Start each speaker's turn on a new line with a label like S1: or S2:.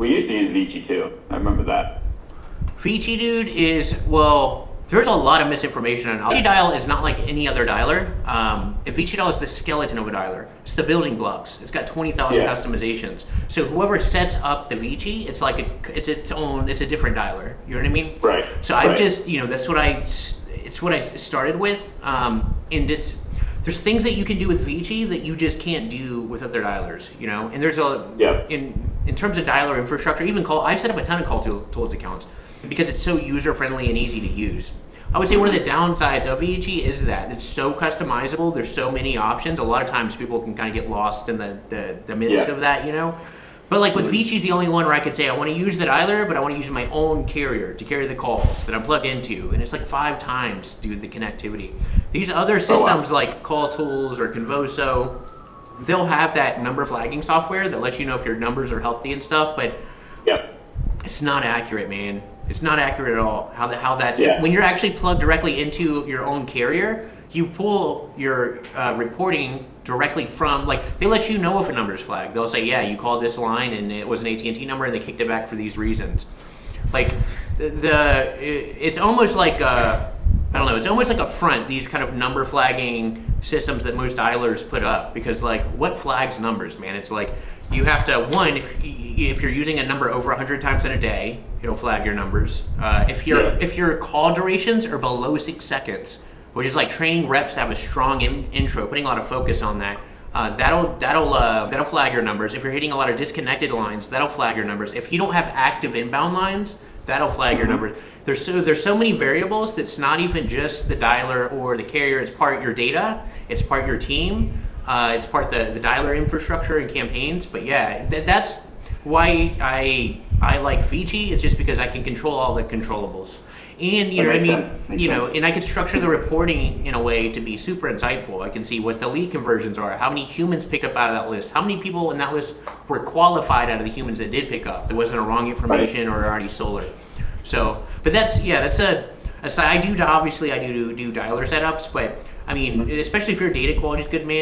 S1: We used to use Vici too. I remember that.
S2: Vici, dude, is, well, there's a lot of misinformation on it. Vicidial is not like any other dialer. Vicidial is the skeleton of a dialer. It's the building blocks. It's got 20,000 customizations. So whoever sets up the Vici, it's like it's a different dialer. You know what I mean?
S1: Right.
S2: So I've just, that's what it's what I started with. And there's things that you can do with Vici that you just can't do with other dialers, And there's in terms of dialer infrastructure, I set up a ton of call tools accounts because it's so user friendly and easy to use. I would say one of the downsides of Vici is that it's so customizable. There's so many options. A lot of times people can kind of get lost in the midst of that, But like with Vici is the only one where I could say I want to use the dialer, but I want to use my own carrier to carry the calls that I'm plugged into, and it's like 5 times, dude, the connectivity. These other systems like Call Tools or Convoso, they'll have that number flagging software that lets you know if your numbers are healthy and stuff, but it's not accurate, man. It's not accurate at all. How that's when you're actually plugged directly into your own carrier, you pull your reporting directly from, like, they let you know if a number's flagged. They'll say, yeah, you called this line and it was an AT&T number and they kicked it back for these reasons. Like it's almost like it's almost like a front, these kind of number flagging systems that most dialers put up, because like what flags numbers, man? It's like you have to, one, if you're using a number over 100 times in a day, it'll flag your numbers. If your call durations are below 6 seconds, which is like training reps to have a strong intro, putting a lot of focus on that, that'll flag your numbers. If you're hitting a lot of disconnected lines, that'll flag your numbers. If you don't have active inbound lines, that'll flag your numbers. There's so many variables that's not even just the dialer or the carrier. It's part of your data. It's part of your team. It's part of the dialer infrastructure and campaigns. But yeah, that's why I like Vici. It's just because I can control all the controllables. And you know what I mean? And I can structure the reporting in a way to be super insightful. I can see what the lead conversions are, how many humans picked up out of that list, how many people in that list were qualified out of the humans that did pick up. There wasn't a wrong information or already solar. So, but that's I do dialer setups, but I mean, especially if your data quality is good, man.